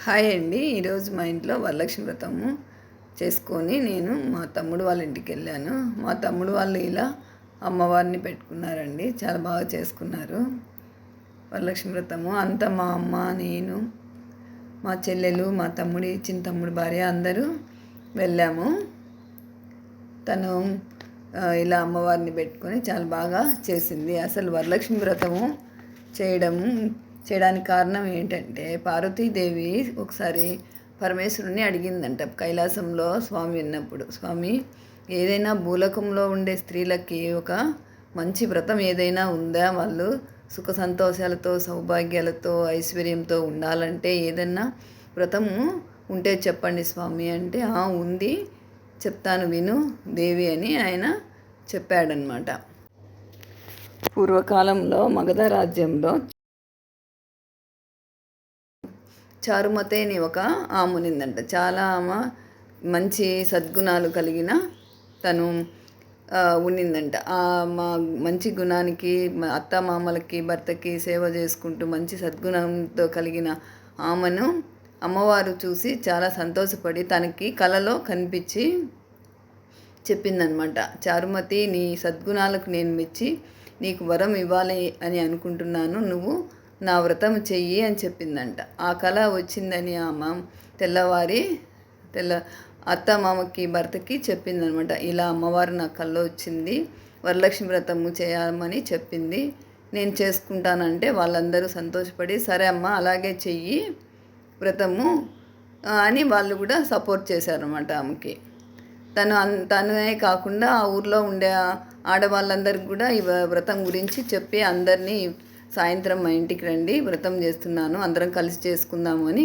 Hi అండి. ఈరోజు మా ఇంట్లో వరలక్ష్మి వ్రతము చేసుకొని నేను మా తమ్ముడు వాళ్ళ ఇంటికి వెళ్ళాను. మా తమ్ముడు వాళ్ళు ఇలా అమ్మవారిని పెట్టుకున్నారండి. చాలా బాగా చేసుకున్నారు వరలక్ష్మి వ్రతము. అంతా మా అమ్మ, నేను, మా చెల్లెలు, మా తమ్ముడి చిన్న తమ్ముడు భార్య అందరూ వెళ్ళాము. తను ఇలా అమ్మవారిని పెట్టుకొని చాలా బాగా చేసింది. అసలు వరలక్ష్మి వ్రతము చేయడానికి కారణం ఏంటంటే, పార్వతీదేవి ఒకసారి పరమేశ్వరుని అడిగిందంట కైలాసంలో స్వామి ఉన్నప్పుడు. స్వామి, ఏదైనా భూలోకంలో ఉండే స్త్రీలకి ఒక మంచి వ్రతం ఏదైనా ఉందా, వాళ్ళు సుఖ సంతోషాలతో, సౌభాగ్యాలతో, ఐశ్వర్యంతో ఉండాలంటే ఏదైనా వ్రతము ఉంటే చెప్పండి స్వామి అంటే, ఉంది, చెప్తాను విను దేవి అని ఆయన చెప్పాడనమాట. పూర్వకాలంలో మగధ రాజ్యంలో చారుమతి అని ఒక ఆమె ఉన్నిందంట. చాలా ఆమె మంచి సద్గుణాలు కలిగిన తను ఉన్నిందంట. మా మంచి గుణానికి, అత్తమామలకి, భర్తకి సేవ చేసుకుంటూ మంచి సద్గుణంతో కలిగిన ఆమెను అమ్మవారు చూసి చాలా సంతోషపడి తనకి కలలో కనిపించి చెప్పిందనమాట. చారుమతి, నీ సద్గుణాలకు నేను మెచ్చి నీకు వరం ఇవ్వాలి అని అనుకుంటున్నాను, నువ్వు నా వ్రతం చెయ్యి అని చెప్పిందంట. ఆ కళ వచ్చిందని ఆమె తెల్లవారి అత్త మామకి భర్తకి చెప్పిందనమాట. ఇలా అమ్మవారు నా కల్లో వచ్చింది, వరలక్ష్మి వ్రతము చేయమని చెప్పింది, నేను చేసుకుంటానంటే వాళ్ళందరూ సంతోషపడి సరే అమ్మ అలాగే చెయ్యి వ్రతము అని వాళ్ళు కూడా సపోర్ట్ చేశారనమాట ఆమెకి. తనే కాకుండా ఆ ఊర్లో ఉండే ఆడవాళ్ళందరికీ కూడా ఈ వ్రతం గురించి చెప్పి అందరినీ సాయంత్రం మా ఇంటికి రండి, వ్రతం చేస్తున్నాను, అందరం కలిసి చేసుకుందాము అని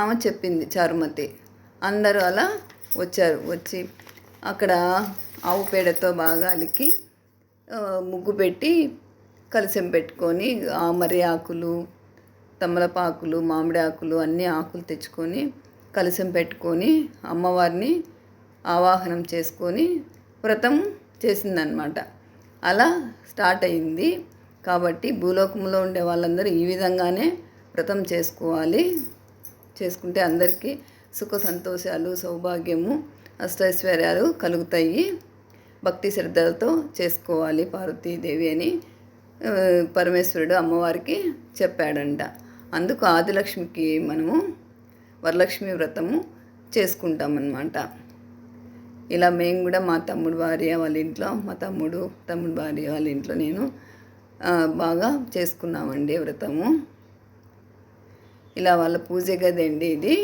ఆమె చెప్పింది చారుమతి. అందరూ అలా వచ్చారు. వచ్చి అక్కడ ఆవు పేడతో బాగా అలికి ముగ్గు పెట్టి కలశం పెట్టుకొని మర్రి ఆకులు, తమలపాకులు, మామిడి ఆకులు అన్ని ఆకులు తెచ్చుకొని కలశం పెట్టుకొని అమ్మవారిని ఆవాహనం చేసుకొని వ్రతం చేసిందనమాట. అలా స్టార్ట్ అయింది. కాబట్టి భూలోకంలో ఉండే వాళ్ళందరూ ఈ విధంగానే వ్రతం చేసుకోవాలి. చేసుకుంటే అందరికీ సుఖ సంతోషాలు, సౌభాగ్యము, అష్టైశ్వర్యాలు కలుగుతాయి. భక్తి శ్రద్ధలతో చేసుకోవాలి పార్వతీదేవి అని పరమేశ్వరుడు అమ్మవారికి చెప్పాడంట. అందుకు ఆదిలక్ష్మికి మనము వరలక్ష్మి వ్రతము చేసుకుంటామన్నమాట. ఇలా మేము కూడా మా తమ్ముడు భార్య వాళ్ళ ఇంట్లో, మా తమ్ముడు భార్య వాళ్ళ ఇంట్లో నేను బాగా చేసుకున్నామండి వ్రతము. ఇలా వాళ్ళ పూజ గదండి ఇది.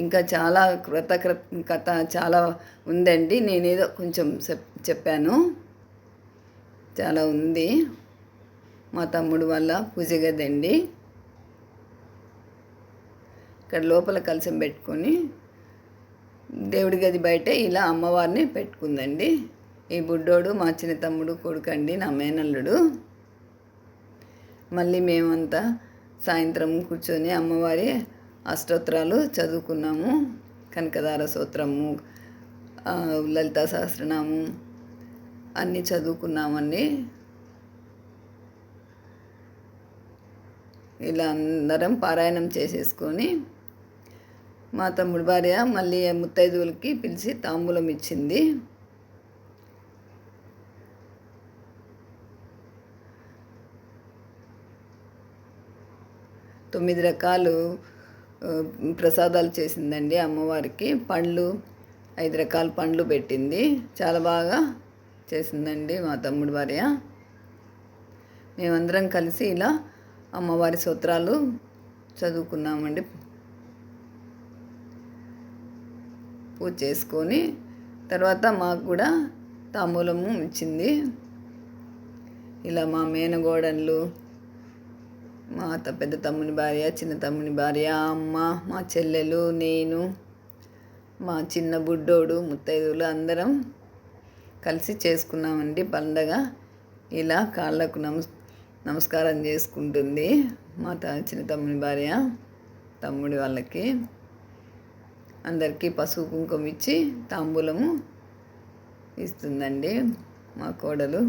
ఇంకా చాలా వ్రత కథ చాలా ఉందండి. నేనేదో కొంచెం చెప్పాను, చాలా ఉంది. మా తమ్ముడు వాళ్ళ పూజ గదండి. ఇక్కడ లోపల కలశం పెట్టుకొని దేవుడి గది బయట ఇలా అమ్మవారిని పెట్టుకుందండి. ఈ బుడ్డోడు మా చిన్న తమ్ముడు కొడుకండి, నా మేనల్లుడు. మళ్ళీ మేమంతా సాయంత్రం కూర్చొని అమ్మవారి అష్టోత్తరాలు చదువుకున్నాము. కనకదార స్తోత్రము, లలితా సహస్రనామం అన్నీ చదువుకున్నామండి. ఇలా అందరం పారాయణం చేసేసుకొని మా తమ్ముడు భార్య మళ్ళీ ముత్తైదువులకి పిలిచి తాంబూలం ఇచ్చింది. 9 రకాలు ప్రసాదాలు చేసిందండి అమ్మవారికి. పండ్లు 5 రకాల పండ్లు పెట్టింది. చాలా బాగా చేసిందండి మా తమ్ముడు భార్య. మేమందరం కలిసి ఇలా అమ్మవారి స్తోత్రాలు చదువుకున్నామండి. పూజ చేసుకొని తర్వాత మాకు కూడా తాంబూలము ఇచ్చింది. ఇలా మా మేనగోడళ్ళు, మా పెద్ద తమ్ముని భార్య, చిన్న తమ్ముని భార్య, అమ్మ, మా చెల్లెలు, నేను, మా చిన్న బుడ్డోడు, ముత్తైదువులు అందరం కలిసి చేసుకున్నామండి పండగ. ఇలా కాళ్ళకు నమస్కారం చేసుకుంటుంది మా చిన్న తమ్ముని భార్య. తమ్ముడి వాళ్ళకి అందరికీ పసుపు కుంకుమ ఇచ్చి తాంబూలము ఇస్తుందండి మా కోడలు.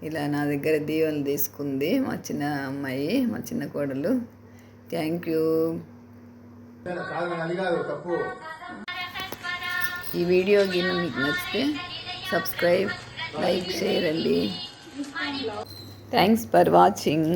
ఇలా నా దగ్గర దీవెనలు తీసుకుంది మా చిన్న అమ్మాయి, మా చిన్న కోడలు. Thank you. ఈ వీడియో గిన మీకు నచ్చితే సబ్స్క్రైబ్, లైక్, షేర్ అండి. Thanks for watching.